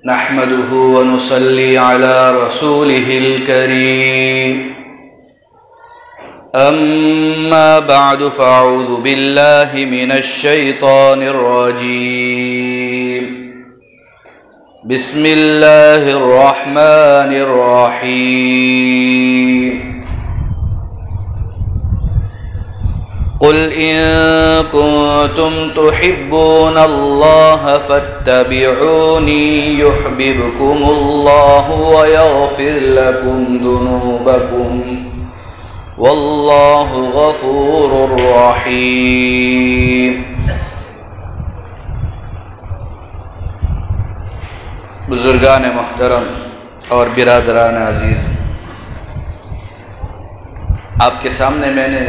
نحمده ونصلي على رسوله الكريم أما بعد فأعوذ بالله من الشيطان الرجيم بسم الله الرحمن الرحيم قل إن كنتم تحبون الله فاتبعوني يحببكم الله ويغفر لكم ذنوبكم والله غفور رحيم۔ بزرگان محترم اور برادران عزیز، آپ کے سامنے میں نے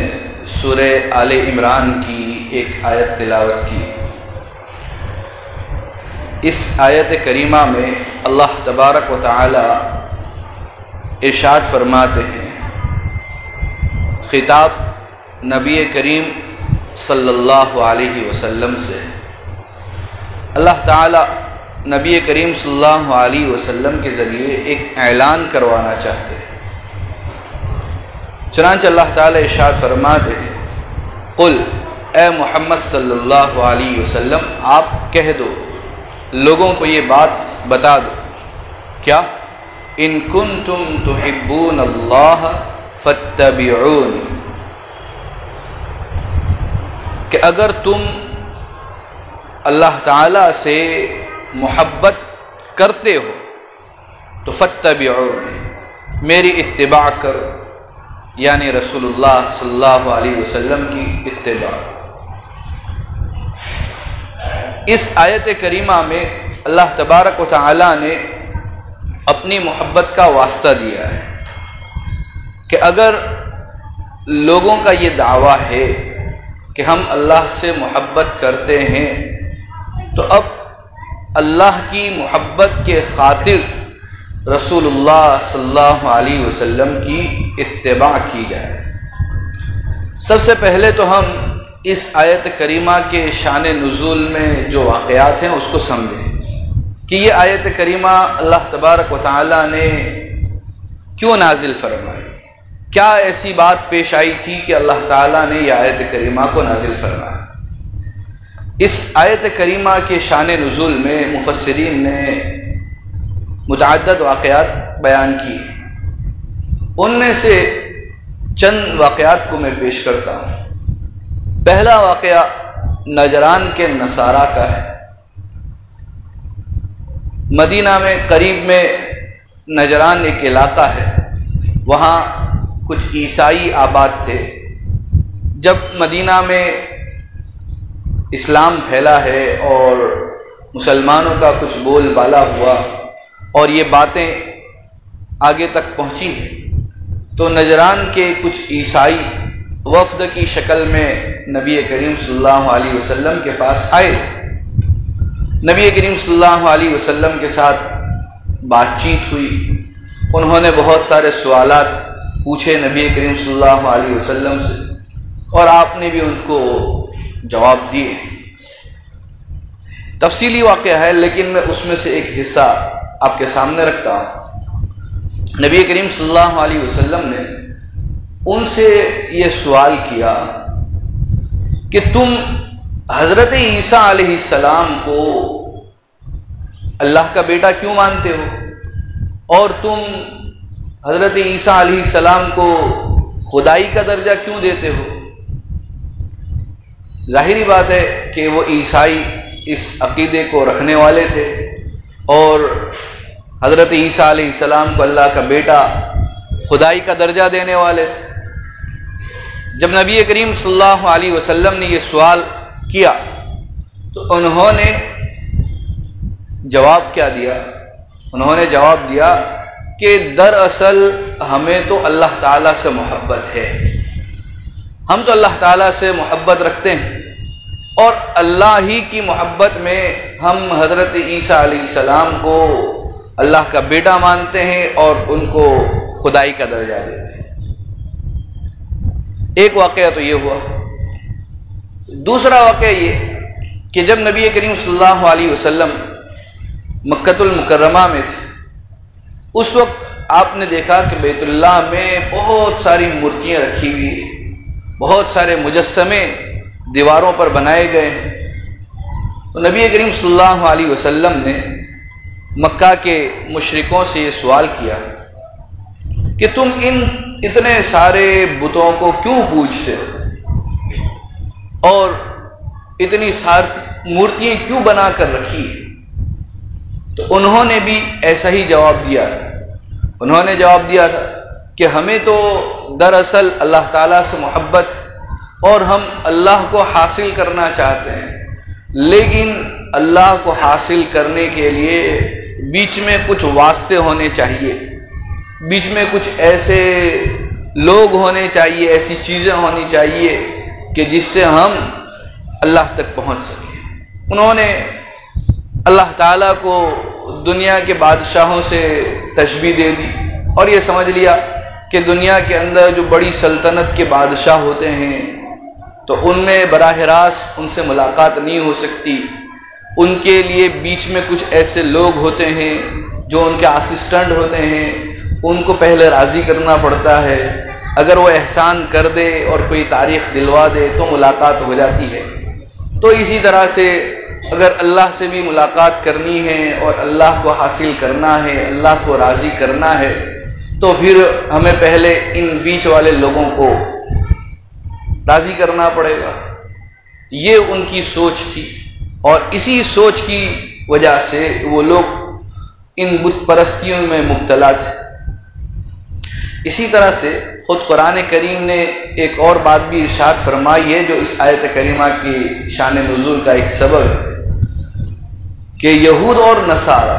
سورہ آل عمران کی ایک آیت تلاوت کی۔ اس آیت کریمہ میں اللہ تبارک و تعالی ارشاد فرماتے ہیں، خطاب نبی کریم صلی اللہ علیہ وسلم سے۔ اللہ تعالی نبی کریم صلی اللہ علیہ وسلم کے ذریعے ایک اعلان کروانا چاہتے ہیں۔ چنانچہ اللہ تعالی ارشاد فرماتے ہیں، قل اے محمد صلی اللہ علیہ وسلم آپ کہہ دو، لوگوں کو یہ بات بتا دو، کیا؟ ان کنتم تحبون اللہ فاتبعونی، کہ اگر تم اللہ تعالی سے محبت کرتے ہو تو فاتبعونی، میری اتباع کرو، یعنی رسول اللہ صلی اللہ علیہ وسلم کی اتباع۔ اس آیت کریمہ میں اللہ تبارک و تعالی نے اپنی محبت کا واسطہ دیا ہے کہ اگر لوگوں کا یہ دعویٰ ہے کہ ہم اللہ سے محبت کرتے ہیں تو اب اللہ کی محبت کے خاطر رسول اللہ صلی اللہ علیہ وسلم کی اتباع کی جائے۔ سب سے پہلے تو ہم اس آیت کریمہ کے شان نزول میں جو واقعات ہیں اس کو سمجھیں کہ یہ آیت کریمہ اللہ تبارک و تعالی نے کیوں نازل فرمائی، کیا ایسی بات پیش آئی تھی کہ اللہ تعالی نے یہ آیت کریمہ کو نازل فرمایا۔ اس آیت کریمہ کے شان نزول میں مفسرین نے متعدد واقعات بیان کیے، ان میں سے چند واقعات کو میں پیش کرتا ہوں۔ پہلا واقعہ نجران کے نصارہ کا ہے۔ مدینہ میں قریب میں نجران ایک علاقہ ہے، وہاں کچھ عیسائی آباد تھے۔ جب مدینہ میں اسلام پھیلا ہے اور مسلمانوں کا کچھ بول بالا ہوا اور یہ باتیں آگے تک پہنچی ہیں تو نجران کے کچھ عیسائی وفد کی شکل میں نبی کریم صلی اللہ علیہ وسلم کے پاس آئے۔ نبی کریم صلی اللہ علیہ وسلم کے ساتھ بات چیت ہوئی، انہوں نے بہت سارے سوالات پوچھے نبی کریم صلی اللہ علیہ وسلم سے اور آپ نے بھی ان کو جواب دیے۔ تفصیلی واقعہ ہے لیکن میں اس میں سے ایک حصہ آپ کے سامنے رکھتا ہوں۔ نبی کریم صلی اللہ علیہ وسلم نے ان سے یہ سوال کیا کہ تم حضرت عیسیٰ علیہ السلام کو اللہ کا بیٹا کیوں مانتے ہو، اور تم حضرت عیسیٰ علیہ السلام کو خدائی کا درجہ کیوں دیتے ہو؟ ظاہری بات ہے کہ وہ عیسائی اس عقیدے کو رکھنے والے تھے اور حضرت عیسیٰ علیہ السلام کو اللہ کا بیٹا خدائی کا درجہ دینے والے تھے۔ جب نبی کریم صلی اللہ علیہ وسلم نے یہ سوال کیا تو انہوں نے جواب کیا دیا؟ انہوں نے جواب دیا کہ دراصل ہمیں تو اللہ تعالیٰ سے محبت ہے، ہم تو اللہ تعالیٰ سے محبت رکھتے ہیں اور اللہ ہی کی محبت میں ہم حضرت عیسیٰ علیہ السلام کو اللہ کا بیٹا مانتے ہیں اور ان کو خدائی کا درجہ دیتے ہیں۔ ایک واقعہ تو یہ ہوا۔ دوسرا واقعہ یہ کہ جب نبی کریم صلی اللہ علیہ وسلم مکۃ المکرمہ میں تھے، اس وقت آپ نے دیکھا کہ بیت اللہ میں بہت ساری مورتیاں رکھی ہوئی ہیں، بہت سارے مجسمے دیواروں پر بنائے گئے ہیں۔ تو نبی کریم صلی اللہ علیہ وسلم نے مکہ کے مشرکوں سے یہ سوال کیا کہ تم ان اتنے سارے بتوں کو کیوں پوجتے ہو اور اتنی ساری مورتیاں کیوں بنا کر رکھی ہیں؟ تو انہوں نے بھی ایسا ہی جواب دیا تھا۔ انہوں نے جواب دیا تھا کہ ہمیں تو دراصل اللہ تعالیٰ سے محبت اور ہم اللہ کو حاصل کرنا چاہتے ہیں، لیکن اللہ کو حاصل کرنے کے لیے بیچ میں کچھ واسطے ہونے چاہیے، بیچ میں کچھ ایسے لوگ ہونے چاہیے، ایسی چیزیں ہونی چاہیے کہ جس سے ہم اللہ تک پہنچ سکیں۔ انہوں نے اللہ تعالیٰ کو دنیا کے بادشاہوں سے تشبیہ دے دی اور یہ سمجھ لیا کہ دنیا کے اندر جو بڑی سلطنت کے بادشاہ ہوتے ہیں تو ان میں براہ راست ان سے ملاقات نہیں ہو سکتی، ان کے لیے بیچ میں کچھ ایسے لوگ ہوتے ہیں جو ان کے اسسٹنٹ ہوتے ہیں، ان کو پہلے راضی کرنا پڑتا ہے، اگر وہ احسان کر دے اور کوئی تاریخ دلوا دے تو ملاقات ہو جاتی ہے۔ تو اسی طرح سے اگر اللہ سے بھی ملاقات کرنی ہے اور اللہ کو حاصل کرنا ہے، اللہ کو راضی کرنا ہے، تو پھر ہمیں پہلے ان بیچ والے لوگوں کو راضی کرنا پڑے گا۔ یہ ان کی سوچ تھی اور اسی سوچ کی وجہ سے وہ لوگ ان بت پرستیوں میں مبتلا تھے۔ اسی طرح سے خود قرآن کریم نے ایک اور بات بھی ارشاد فرمائی ہے جو اس آیت کریمہ کی شان نزول کا ایک سبب ہے کہ یہود اور نصارہ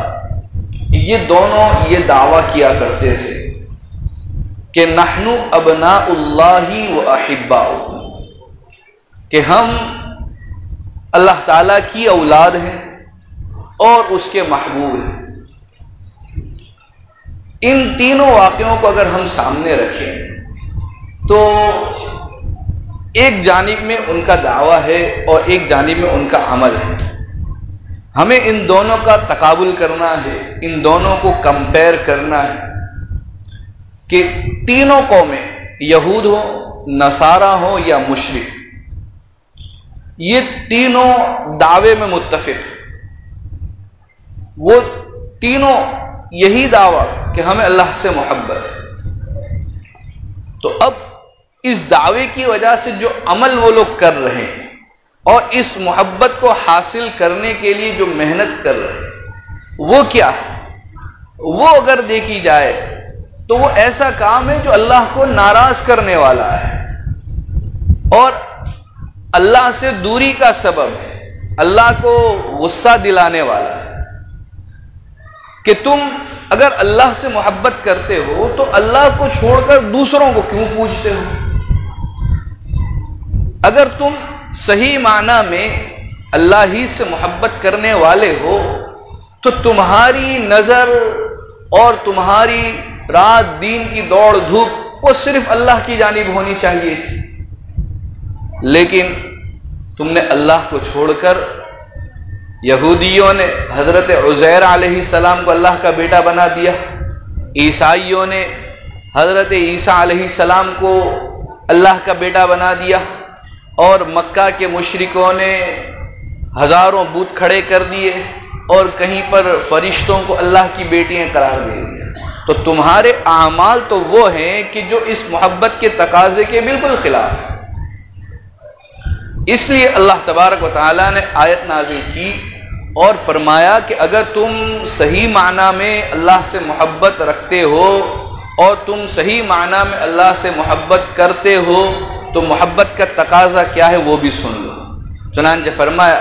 یہ دونوں یہ دعویٰ کیا کرتے تھے کہ نحن ابناء اللہ و احباؤہ، کہ ہم اللہ تعالیٰ کی اولاد ہیں اور اس کے محبوب ہیں۔ ان تینوں واقعوں کو اگر ہم سامنے رکھیں تو ایک جانب میں ان کا دعویٰ ہے اور ایک جانب میں ان کا عمل ہے۔ ہمیں ان دونوں کا تقابل کرنا ہے، ان دونوں کو کمپیئر کرنا ہے کہ تینوں قومیں، یہود ہو، نصارہ ہو یا مشرک، یہ تینوں دعوے میں متفق، وہ تینوں یہی دعویٰ کہ ہمیں اللہ سے محبت ہے۔ تو اب اس دعوے کی وجہ سے جو عمل وہ لوگ کر رہے ہیں اور اس محبت کو حاصل کرنے کے لیے جو محنت کر رہے ہیں وہ کیا ہے؟ وہ اگر دیکھی جائے تو وہ ایسا کام ہے جو اللہ کو ناراض کرنے والا ہے اور اللہ سے دوری کا سبب ہے، اللہ کو غصہ دلانے والا ہے۔ کہ تم اگر اللہ سے محبت کرتے ہو تو اللہ کو چھوڑ کر دوسروں کو کیوں پوجتے ہو؟ اگر تم صحیح معنی میں اللہ ہی سے محبت کرنے والے ہو تو تمہاری نظر اور تمہاری رات دین کی دوڑ دھوپ وہ صرف اللہ کی جانب ہونی چاہیے تھی، لیکن تم نے اللہ کو چھوڑ کر، یہودیوں نے حضرت عزیر علیہ السلام کو اللہ کا بیٹا بنا دیا، عیسائیوں نے حضرت عیسیٰ علیہ السلام کو اللہ کا بیٹا بنا دیا، اور مکہ کے مشرکوں نے ہزاروں بت کھڑے کر دیے اور کہیں پر فرشتوں کو اللہ کی بیٹیاں قرار دے دیا۔ تو تمہارے اعمال تو وہ ہیں کہ جو اس محبت کے تقاضے کے بالکل خلاف ہیں۔ اس لیے اللہ تبارک و تعالیٰ نے آیت نازل کی اور فرمایا کہ اگر تم صحیح معنی میں اللہ سے محبت رکھتے ہو اور تم صحیح معنی میں اللہ سے محبت کرتے ہو تو محبت کا تقاضا کیا ہے وہ بھی سن لو۔ چنانچہ فرمایا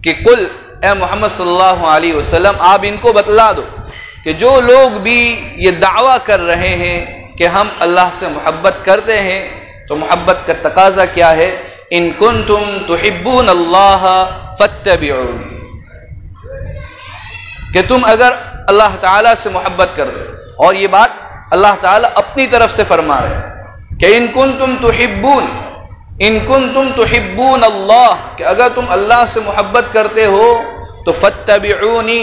کہ قل، اے محمد صلی اللہ علیہ وسلم آپ ان کو بتلا دو کہ جو لوگ بھی یہ دعویٰ کر رہے ہیں کہ ہم اللہ سے محبت کرتے ہیں تو محبت کا تقاضا کیا ہے؟ ان کنتم تحبون اللہ فاتبعونی، کہ تم اگر اللہ تعالیٰ سے محبت کر رہے ہو، اور یہ بات اللہ تعالیٰ اپنی طرف سے فرما رہے ہیں کہ ان کنتم تحبون اللہ، کہ اگر تم اللہ سے محبت کرتے ہو تو فاتبعونی،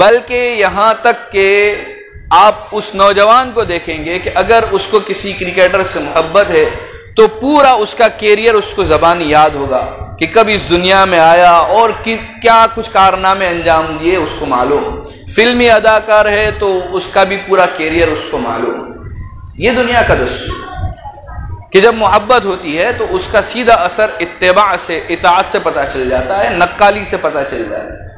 بلکہ یہاں تک کہ آپ اس نوجوان کو دیکھیں گے کہ اگر اس کو کسی کرکٹر سے محبت ہے تو پورا اس کا کیریئر اس کو زبانی یاد ہوگا کہ کب اس دنیا میں آیا اور کیا کچھ کارنامے انجام دیے اس کو معلوم. فلمی اداکار ہے تو اس کا بھی پورا کیریئر اس کو معلوم. یہ دنیا کا دستور کہ جب محبت ہوتی ہے تو اس کا سیدھا اثر اتباع سے، اطاعت سے پتہ چل جاتا ہے، نقالی سے پتہ چل جاتا ہے.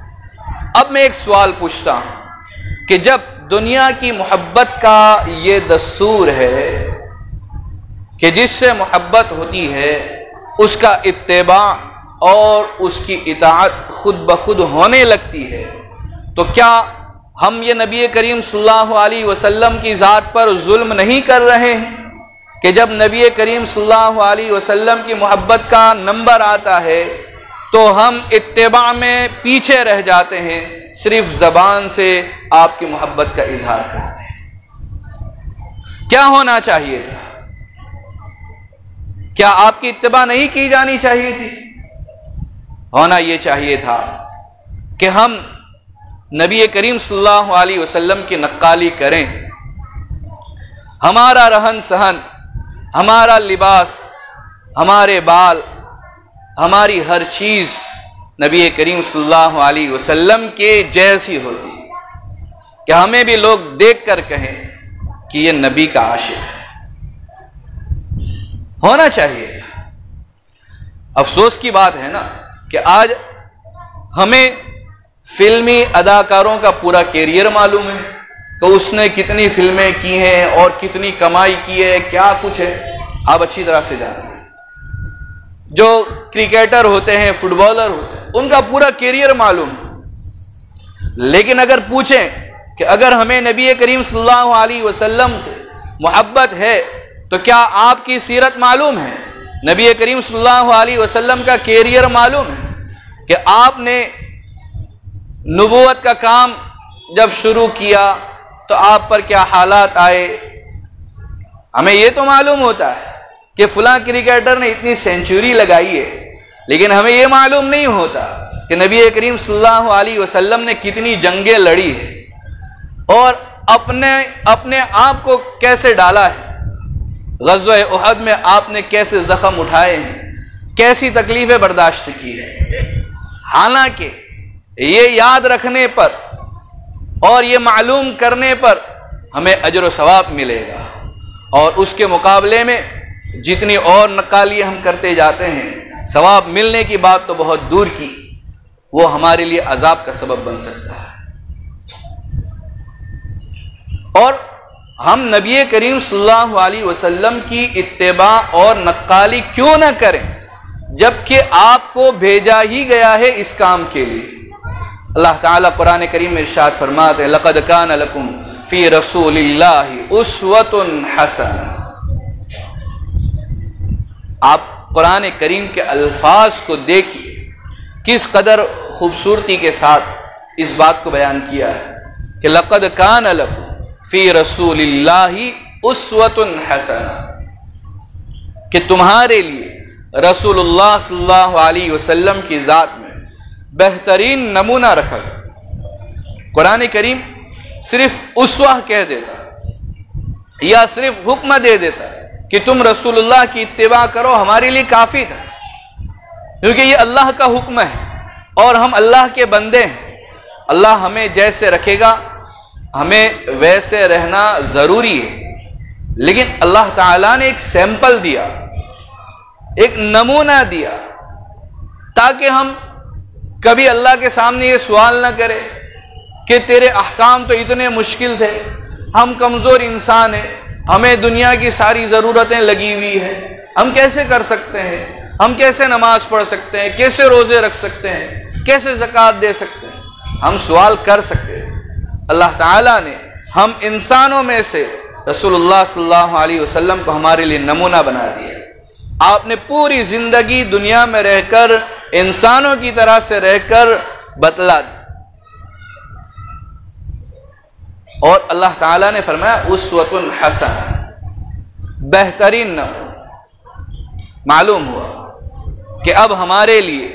اب میں ایک سوال پوچھتا ہوں کہ جب دنیا کی محبت کا یہ دستور ہے کہ جس سے محبت ہوتی ہے اس کا اتباع اور اس کی اطاعت خود بخود ہونے لگتی ہے، تو کیا ہم یہ نبی کریم صلی اللہ علیہ وسلم کی ذات پر ظلم نہیں کر رہے ہیں کہ جب نبی کریم صلی اللہ علیہ وسلم کی محبت کا نمبر آتا ہے تو ہم اتباع میں پیچھے رہ جاتے ہیں، صرف زبان سے آپ کی محبت کا اظہار کرتے ہیں؟ کیا ہونا چاہیے تھا؟ کیا آپ کی اتباع نہیں کی جانی چاہیے تھی؟ ہونا یہ چاہیے تھا کہ ہم نبی کریم صلی اللہ علیہ وسلم کی نقالی کریں، ہمارا رہن سہن، ہمارا لباس، ہمارے بال، ہماری ہر چیز نبی کریم صلی اللہ علیہ وسلم کے جیسی ہوتی کہ ہمیں بھی لوگ دیکھ کر کہیں کہ یہ نبی کا عاشق ہے. ہونا چاہیے. افسوس کی بات ہے نا کہ آج ہمیں فلمی اداکاروں کا پورا کیریئر معلوم ہے کہ اس نے کتنی فلمیں کی ہیں اور کتنی کمائی کی ہے، کیا کچھ ہے، آپ اچھی طرح سے جانتے ہیں. جو کرکٹر ہوتے ہیں، فٹ بالر ہوتے ہیں، ان کا پورا کیریئر معلوم ہے. لیکن اگر پوچھیں کہ اگر ہمیں نبی کریم صلی اللہ علیہ وسلم سے محبت ہے تو کیا آپ کی سیرت معلوم ہے؟ نبی کریم صلی اللہ علیہ وسلم کا کیریئر معلوم ہے کہ آپ نے نبوت کا کام جب شروع کیا تو آپ پر کیا حالات آئے؟ ہمیں یہ تو معلوم ہوتا ہے کہ فلاں کرکٹر نے اتنی سینچری لگائی ہے، لیکن ہمیں یہ معلوم نہیں ہوتا کہ نبی کریم صلی اللہ علیہ وسلم نے کتنی جنگیں لڑی ہے اور اپنے آپ کو کیسے ڈالا ہے. غزوہ احد میں آپ نے کیسے زخم اٹھائے ہیں، کیسی تکلیفیں برداشت کی ہے. حالانکہ یہ یاد رکھنے پر اور یہ معلوم کرنے پر ہمیں اجر و ثواب ملے گا، اور اس کے مقابلے میں جتنی اور نقالی ہم کرتے جاتے ہیں، ثواب ملنے کی بات تو بہت دور کی، وہ ہمارے لیے عذاب کا سبب بن سکتا ہے. اور ہم نبی کریم صلی اللہ علیہ وسلم کی اتباع اور نقالی کیوں نہ کریں جبکہ آپ کو بھیجا ہی گیا ہے اس کام کے لیے. اللہ تعالیٰ قرآن کریم میں ارشاد فرماتے ہیں لَقَدْ كَانَ لَكُمْ فِي رَسُولِ اللَّهِ أُسْوَةٌ حَسَنَةٌ. آپ قرآن کریم کے الفاظ کو دیکھیے، کس قدر خوبصورتی کے ساتھ اس بات کو بیان کیا ہے کہ لَقَدْ كَانَ لَكُمْ فِي رَسُولِ اللَّهِ أُسْوَةٌ حَسَنَةٌ، کہ تمہارے لیے رسول اللہ صلی اللہ علیہ وسلم کی ذات میں بہترین نمونہ رکھا گیا. قرآن کریم صرف اسوہ کہہ دیتا یا صرف حکم دے دیتا کہ تم رسول اللہ کی اتباع کرو، ہمارے لیے کافی تھا، کیونکہ یہ اللہ کا حکم ہے اور ہم اللہ کے بندے ہیں. اللہ ہمیں جیسے رکھے گا ہمیں ویسے رہنا ضروری ہے. لیکن اللہ تعالیٰ نے ایک سیمپل دیا، ایک نمونہ دیا، تاکہ ہم کبھی اللہ کے سامنے یہ سوال نہ کرے کہ تیرے احکام تو اتنے مشکل تھے، ہم کمزور انسان ہیں، ہمیں دنیا کی ساری ضرورتیں لگی ہوئی ہیں، ہم کیسے کر سکتے ہیں، ہم کیسے نماز پڑھ سکتے ہیں، کیسے روزے رکھ سکتے ہیں، کیسے زکوٰۃ دے سکتے ہیں. ہم سوال کر سکتے ہیں. اللہ تعالیٰ نے ہم انسانوں میں سے رسول اللہ صلی اللہ علیہ وسلم کو ہمارے لیے نمونہ بنا دیا. آپ نے پوری زندگی دنیا میں رہ کر انسانوں کی طرح سے رہ کر بتلا دی، اور اللہ تعالیٰ نے فرمایا اسوۃ حسنہ، بہترین نمونہ. معلوم ہوا کہ اب ہمارے لیے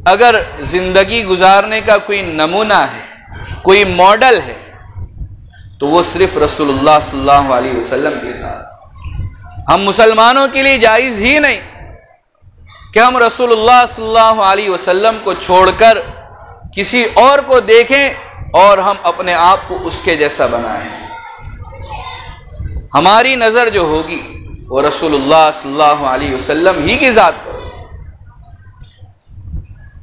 اگر زندگی گزارنے کا کوئی نمونہ ہے کوئی ماڈل ہے تو وہ صرف رسول اللہ صلی اللہ علیہ وسلم کے ساتھ۔ ہم مسلمانوں کے لیے جائز ہی نہیں کہ ہم رسول اللہ صلی اللہ علیہ وسلم کو چھوڑ کر کسی اور کو دیکھیں اور ہم اپنے آپ کو اس کے جیسا بنائیں۔ ہماری نظر جو ہوگی وہ رسول اللہ صلی اللہ علیہ وسلم ہی کی ذات پر،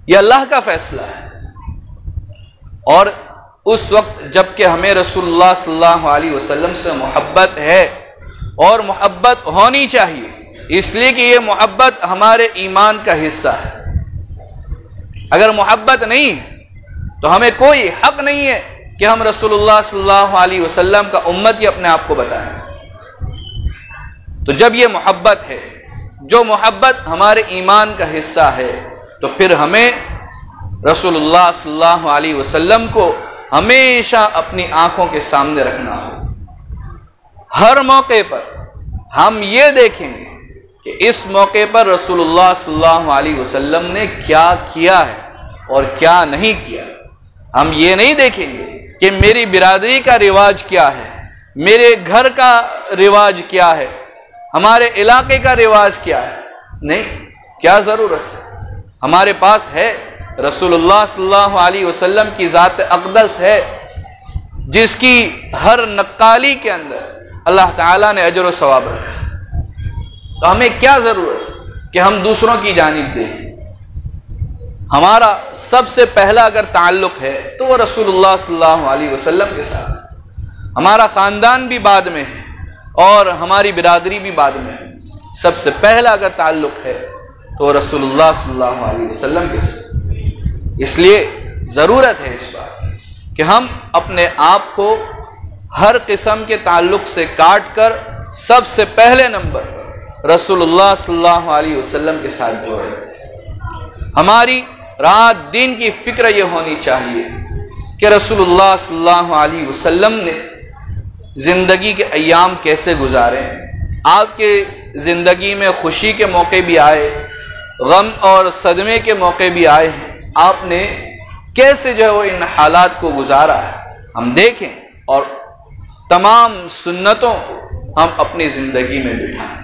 یہ اللہ کا فیصلہ ہے۔ اور اس وقت جب کہ ہمیں رسول اللہ صلی اللہ علیہ وسلم سے محبت ہے اور محبت ہونی چاہیے، اس لیے کہ یہ محبت ہمارے ایمان کا حصہ ہے۔ اگر محبت نہیں ہے تو ہمیں کوئی حق نہیں ہے کہ ہم رسول اللہ صلی اللہ علیہ وسلم کا امتی اپنے آپ کو بتائیں۔ تو جب یہ محبت ہے، جو محبت ہمارے ایمان کا حصہ ہے، تو پھر ہمیں رسول اللہ صلی اللہ علیہ وسلم کو ہمیشہ اپنی آنکھوں کے سامنے رکھنا ہو۔ ہر موقع پر ہم یہ دیکھیں گے کہ اس موقع پر رسول اللہ صلی اللہ علیہ وسلم نے کیا کیا ہے اور کیا نہیں کیا۔ ہم یہ نہیں دیکھیں گے کہ میری برادری کا رواج کیا ہے، میرے گھر کا رواج کیا ہے، ہمارے علاقے کا رواج کیا ہے۔ نہیں، کیا ضرورت ہے؟ ہمارے پاس ہے رسول اللہ صلی اللہ علیہ وسلم کی ذات اقدس ہے، جس کی ہر نقالی کے اندر اللہ تعالیٰ نے اجر و ثواب رکھا۔ تو ہمیں کیا ضرورت ہے کہ ہم دوسروں کی جانب دیں؟ ہمارا سب سے پہلا اگر تعلق ہے تو وہ رسول اللہ صلی اللہ علیہ وسلم کے ساتھ، ہمارا خاندان بھی بعد میں ہے اور ہماری برادری بھی بعد میں ہے۔ سب سے پہلا اگر تعلق ہے تو رسول اللہ صلی اللہ علیہ وسلم کے ساتھ۔ اس لیے ضرورت ہے اس بات کہ ہم اپنے آپ کو ہر قسم کے تعلق سے کاٹ کر سب سے پہلے نمبر پر رسول اللہ صلی اللہ علیہ وسلم کے ساتھ جوڑیں۔ ہماری رات دن کی فکر یہ ہونی چاہیے کہ رسول اللہ صلی اللہ علیہ وسلم نے زندگی کے ایام کیسے گزارے ہیں۔ آپ کے زندگی میں خوشی کے موقع بھی آئے، غم اور صدمے کے موقع بھی آئے ہیں، آپ نے کیسے جو ہے وہ ان حالات کو گزارا ہے، ہم دیکھیں اور تمام سنتوں کو ہم اپنی زندگی میں بٹھائیں۔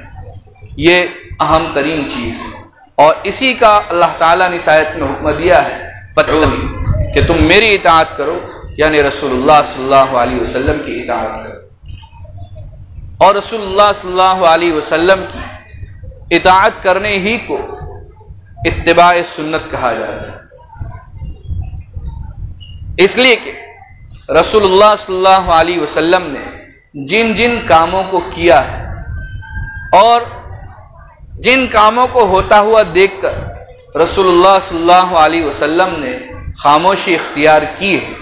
یہ اہم ترین چیز ہے، اور اسی کا اللہ تعالیٰ نے اس آیت میں حکم دیا ہے، فَاتَّبِعُونِی، کہ تم میری اطاعت کرو، یعنی رسول اللہ صلی اللہ علیہ وسلم کی اطاعت کرو۔ اور رسول اللہ صلی اللہ علیہ وسلم کی اطاعت کرنے ہی کو اتباع سنت کہا جاتا ہے، اس لیے کہ رسول اللہ صلی اللہ علیہ وسلم نے جن جن کاموں کو کیا ہے اور جن کاموں کو ہوتا ہوا دیکھ کر رسول اللہ صلی اللہ علیہ وسلم نے خاموشی اختیار کی ہے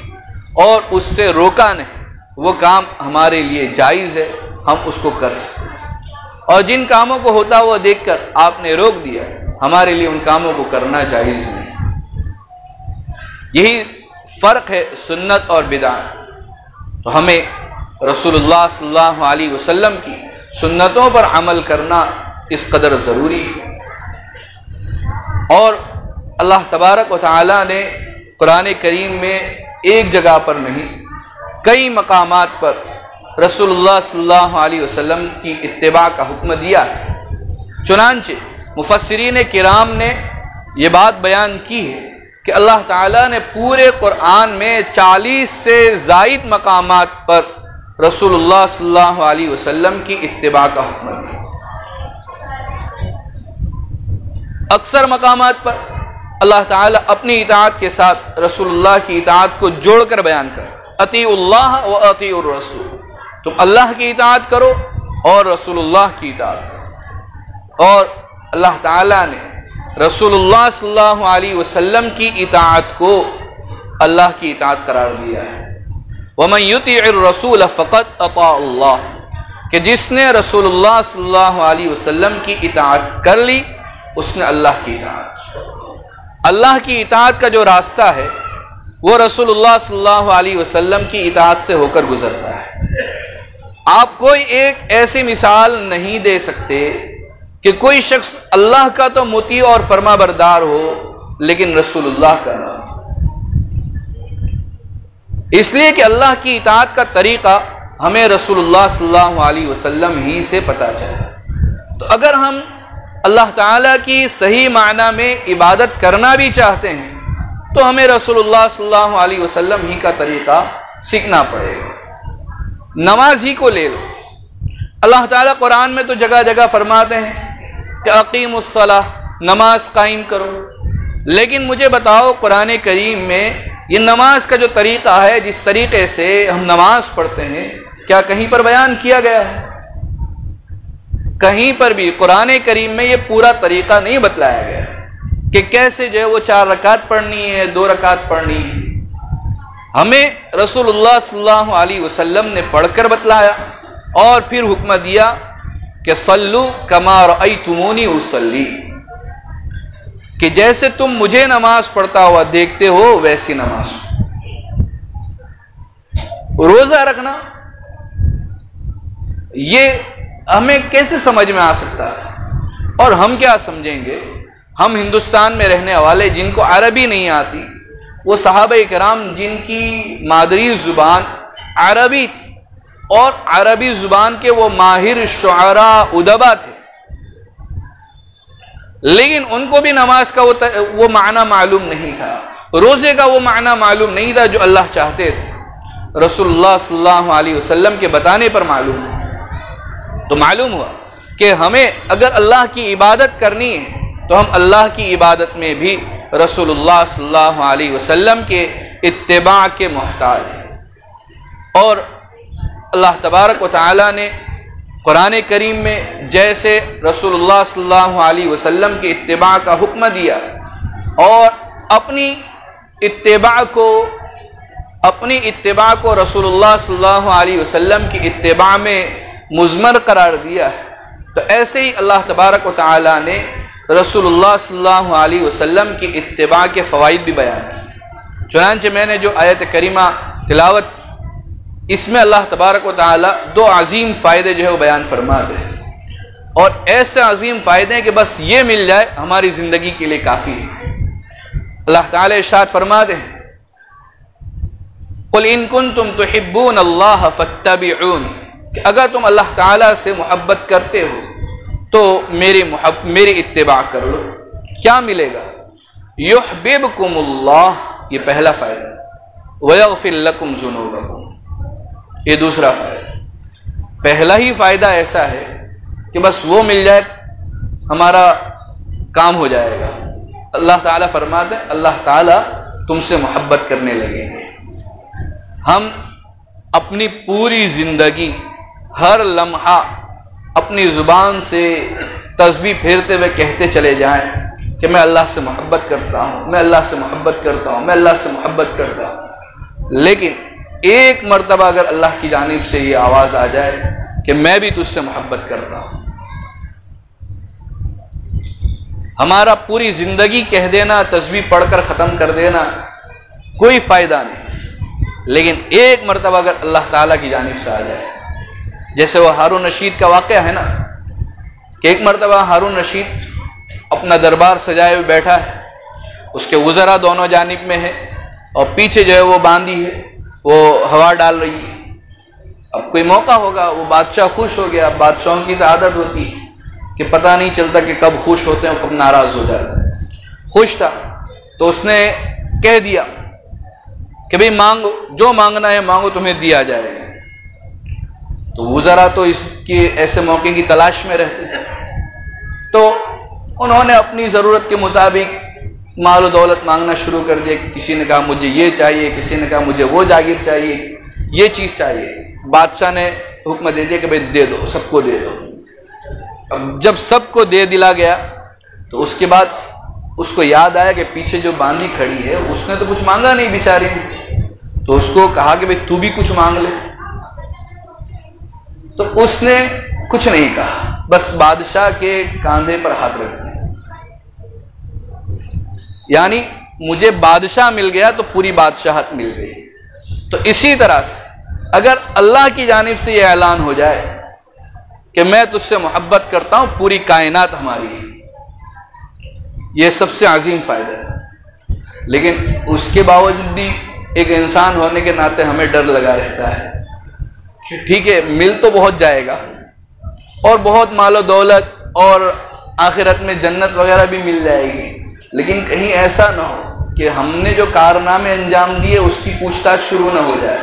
اور اس سے روکا نہیں، وہ کام ہمارے لیے جائز ہے، ہم اس کو کر سکتے ہیں۔ اور جن کاموں کو ہوتا ہوا دیکھ کر آپ نے روک دیا، ہمارے لیے ان کاموں کو کرنا جائز نہیں۔ یہی فرق ہے سنت اور بدعت۔ تو ہمیں رسول اللہ صلی اللہ علیہ وسلم کی سنتوں پر عمل کرنا اس قدر ضروری ہے۔ اور اللہ تبارک و تعالیٰ نے قرآن کریم میں ایک جگہ پر نہیں، کئی مقامات پر رسول اللہ صلی اللہ علیہ وسلم کی اتباع کا حکم دیا ہے۔ چنانچہ مفسرین کرام نے یہ بات بیان کی ہے کہ اللہ تعالیٰ نے پورے قرآن میں 40 سے زائد مقامات پر رسول اللہ صلی اللہ علیہ وسلم کی اتباع کا حکم دیا۔ اکثر مقامات پر اللہ تعالیٰ اپنی اطاعت کے ساتھ رسول اللہ کی اطاعت کو جوڑ کر بیان کرتا، اطیعوا اللہ و اطیعوا الرسول، تم اللہ کی اطاعت کرو اور رسول اللہ کی اطاعت کرو۔ اور اللہ تعالیٰ نے رسول اللہ صلی اللہ علیہ وسلم کی اطاعت کو اللہ کی اطاعت قرار دیا ہے۔ وَمَن يُطِعِ الرَّسُولَ فَقَدْ أَطَاعَ اللَّهَ، کہ جس نے رسول اللہ صلی اللہ علیہ وسلم کی اطاعت کر لی اس نے اللہ کی اطاعت کی۔ اللہ کی اطاعت کا جو راستہ ہے وہ رسول اللہ صلی اللہ علیہ وسلم کی اطاعت سے ہو کر گزرتا ہے۔ آپ کوئی ایک ایسی مثال نہیں دے سکتے کہ کوئی شخص اللہ کا تو مطیع اور فرما بردار ہو لیکن رسول اللہ کا نہ ہو۔ اس لیے کہ اللہ کی اطاعت کا طریقہ ہمیں رسول اللہ صلی اللہ علیہ وسلم ہی سے پتہ چلا۔ تو اگر ہم اللہ تعالیٰ کی صحیح معنی میں عبادت کرنا بھی چاہتے ہیں تو ہمیں رسول اللہ صلی اللہ علیہ وسلم ہی کا طریقہ سیکھنا پڑے گا۔ نماز ہی کو لے لو، اللہ تعالیٰ قرآن میں تو جگہ جگہ فرماتے ہیں کہ اقیم الصلاۃ، نماز قائم کرو، لیکن مجھے بتاؤ قرآن کریم میں یہ نماز کا جو طریقہ ہے، جس طریقے سے ہم نماز پڑھتے ہیں، کیا کہیں پر بیان کیا گیا ہے؟ کہیں پر بھی قرآن کریم میں یہ پورا طریقہ نہیں بتلایا گیا ہے کہ کیسے جو ہے وہ 4 رکعت پڑھنی ہے، 2 رکعت پڑھنی ہے۔ ہمیں رسول اللہ صلی اللہ علیہ وسلم نے پڑھ کر بتلایا اور پھر حکم دیا کہ صلو کما رأیتمونی اصلی، کہ جیسے تم مجھے نماز پڑھتا ہوا دیکھتے ہو ویسی نماز پڑھو۔ روزہ رکھنا یہ ہمیں کیسے سمجھ میں آ سکتا ہے؟ اور ہم کیا سمجھیں گے؟ ہم ہندوستان میں رہنے والے جن کو عربی نہیں آتی، وہ صحابہ کرام جن کی مادری زبان عربی تھی اور عربی زبان کے وہ ماہر شعراء ادبا تھے، لیکن ان کو بھی نماز کا وہ معنی معلوم نہیں تھا، روزے کا وہ معنی معلوم نہیں تھا جو اللہ چاہتے تھے۔ رسول اللہ صلی اللہ علیہ وسلم کے بتانے پر معلوم ہوا، تو معلوم ہوا کہ ہمیں اگر اللہ کی عبادت کرنی ہے تو ہم اللہ کی عبادت میں بھی رسول اللہ صلی اللہ علیہ وسلم کے اتباع کے محتاج ہیں۔ اور اللہ تبارک و تعالیٰ نے قرآن کریم میں جیسے رسول اللہ صلی اللہ علیہ وسلم کے اتباع کا حکم دیا اور اپنی اتباع کو رسول اللہ صلی اللہ علیہ وسلم کی اتباع میں مضمر قرار دیا ہے، تو ایسے ہی اللہ تبارک و تعالیٰ نے رسول اللہ صلی اللہ علیہ وسلم کی اتباع کے فوائد بھی بیان کیے۔ چنانچہ میں نے جو آیت کریمہ تلاوت، اس میں اللہ تبارک و تعالیٰ 2 عظیم فائدے جو ہے وہ بیان فرما دے، اور ایسے عظیم فائدے ہیں کہ بس یہ مل جائے ہماری زندگی کے لیے کافی ہے۔ اللہ تعالیٰ ارشاد فرما دے، قل ان کنتم تحبون اللہ فاتبعونی، کہ اگر تم اللہ تعالیٰ سے محبت کرتے ہو تو میری اتباع کر لو۔ کیا ملے گا؟ یحببکم اللہ، یہ پہلا فائدہ، ویغفر لکم ذنوبکم، یہ دوسرا فائدہ۔ پہلا ہی فائدہ ایسا ہے کہ بس وہ مل جائے ہمارا کام ہو جائے گا۔ اللہ تعالیٰ فرماتے ہیں اللہ تعالیٰ تم سے محبت کرنے لگے گے۔ ہم اپنی پوری زندگی ہر لمحہ اپنی زبان سے تسبیح پھیرتے ہوئے کہتے چلے جائیں کہ میں اللہ سے محبت کرتا ہوں، میں اللہ سے محبت کرتا ہوں، میں اللہ سے محبت کرتا ہوں، لیکن ایک مرتبہ اگر اللہ کی جانب سے یہ آواز آ جائے کہ میں بھی تجھ سے محبت کرتا ہوں، ہمارا پوری زندگی کہہ دینا، تسبیح پڑھ کر ختم کر دینا کوئی فائدہ نہیں، لیکن ایک مرتبہ اگر اللہ تعالیٰ کی جانب سے آ جائے، جیسے وہ ہارون رشید کا واقعہ ہے نا، کہ ایک مرتبہ ہارون رشید اپنا دربار سجائے ہوئے بیٹھا ہے، اس کے وزراء دونوں جانب میں ہے اور پیچھے جو ہے وہ باندی ہے، وہ ہوا ڈال رہی ہے۔ اب کوئی موقع ہوگا، وہ بادشاہ خوش ہو گیا، اب بادشاہوں کی تو عادت ہوتی ہے کہ پتہ نہیں چلتا کہ کب خوش ہوتے ہیں اور کب ناراض ہو جاتے ہیں۔ خوش تھا تو اس نے کہہ دیا کہ بھئی مانگو، جو مانگنا ہے مانگو، تمہیں دیا جائے گا۔ تو وزراء تو اس کے ایسے موقع کی تلاش میں رہتے ہیں، تو انہوں نے اپنی ضرورت کے مطابق مال و دولت مانگنا شروع کر دیا۔ کسی نے کہا مجھے یہ چاہیے، کسی نے کہا مجھے وہ جاگیر چاہیے، یہ چیز چاہیے۔ بادشاہ نے حکم دے دیا کہ بھئی دے دو، سب کو دے دو۔ اب جب سب کو دے دلا گیا تو اس کے بعد اس کو یاد آیا کہ پیچھے جو باندھی کھڑی ہے اس نے تو کچھ مانگا نہیں بیچاری نے، تو اس کو کہا کہ بھئی تو بھی کچھ مانگ لے۔ تو اس نے کچھ نہیں کہا، بس بادشاہ کے کاندھے پر ہاتھ رکھ دیا، یعنی مجھے بادشاہ مل گیا تو پوری بادشاہت مل گئی۔ تو اسی طرح سے اگر اللہ کی جانب سے یہ اعلان ہو جائے کہ میں تجھ سے محبت کرتا ہوں، پوری کائنات ہماری ہے، یہ سب سے عظیم فائدہ ہے۔ لیکن اس کے باوجود بھی ایک انسان ہونے کے ناطے ہمیں ڈر لگا رہتا ہے کہ ٹھیک ہے مل تو بہت جائے گا اور بہت مال و دولت اور آخرت میں جنت وغیرہ بھی مل جائے گی، لیکن کہیں ایسا نہ ہو کہ ہم نے جو کارنامے انجام دیے اس کی پوچھ تاچھ شروع نہ ہو جائے،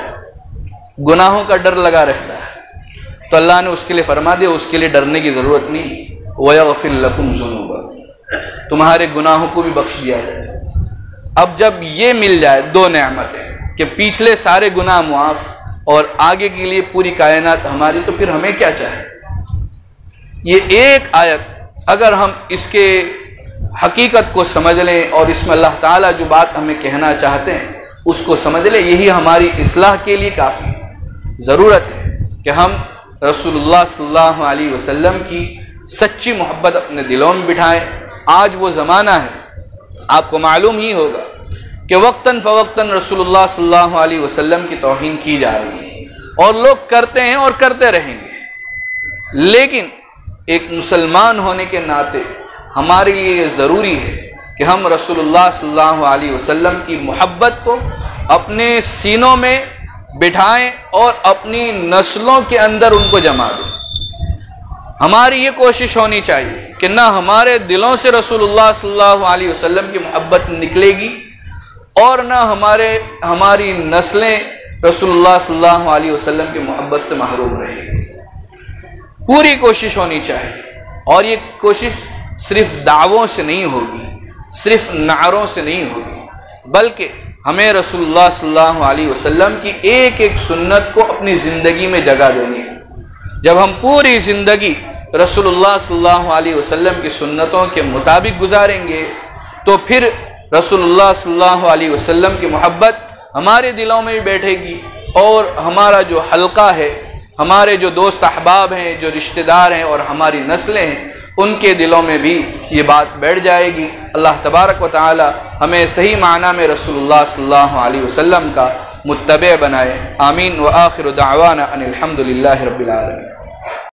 گناہوں کا ڈر لگا رہتا ہے۔ تو اللہ نے اس کے لیے فرما دیا اس کے لیے ڈرنے کی ضرورت نہیں، وَيَغْفِرْ لَكُمْ ذُنُوبَكُمْ، تمہارے گناہوں کو بھی بخش دیا جائے۔ اب جب یہ مل جائے دو نعمتیں کہ پیچھلے سارے گناہ معاف اور آگے کے لیے پوری کائنات ہماری، تو پھر ہمیں کیا چاہے؟ یہ ایک آیت اگر ہم اس کے حقیقت کو سمجھ لیں اور اس میں اللہ تعالیٰ جو بات ہمیں کہنا چاہتے ہیں اس کو سمجھ لیں، یہی ہماری اصلاح کے لیے کافی ضرورت ہے کہ ہم رسول اللہ صلی اللہ علیہ وسلم کی سچی محبت اپنے دلوں میں بٹھائیں۔ آج وہ زمانہ ہے، آپ کو معلوم ہی ہوگا کہ وقتاً فوقتاً رسول اللہ صلی اللہ علیہ وسلم کی توہین کی جا رہی ہے اور لوگ کرتے ہیں اور کرتے رہیں گے، لیکن ایک مسلمان ہونے کے ناطے ہمارے لیے یہ ضروری ہے کہ ہم رسول اللہ صلی اللہ علیہ وسلم کی محبت کو اپنے سینوں میں بٹھائیں اور اپنی نسلوں کے اندر ان کو جما دیں۔ ہماری یہ کوشش ہونی چاہیے کہ نہ ہمارے دلوں سے رسول اللہ صلی اللہ علیہ وسلم کی محبت نکلے گی اور نہ ہماری نسلیں رسول اللہ صلی اللہ علیہ وسلم کی محبت سے محروم رہے گی۔ پوری کوشش ہونی چاہیے، اور یہ کوشش صرف دعووں سے نہیں ہوگی، صرف نعروں سے نہیں ہوگی، بلکہ ہمیں رسول اللہ صلی اللہ علیہ وسلم کی ایک ایک سنت کو اپنی زندگی میں جگہ دینی ہے۔ جب ہم پوری زندگی رسول اللہ صلی اللہ علیہ وسلم کی سنتوں کے مطابق گزاریں گے تو پھر رسول اللہ صلی اللہ علیہ وسلم کی محبت ہمارے دلوں میں بھی بیٹھے گی، اور ہمارا جو حلقہ ہے، ہمارے جو دوست احباب ہیں، جو رشتہ دار ہیں اور ہماری نسلیں ہیں، ان کے دلوں میں بھی یہ بات بیٹھ جائے گی۔ اللہ تبارک و تعالی ہمیں صحیح معنی میں رسول اللہ صلی اللہ علیہ وسلم کا متبع بنائے۔ آمین۔ وآخر دعوانا ان الحمد للہ رب العالمین۔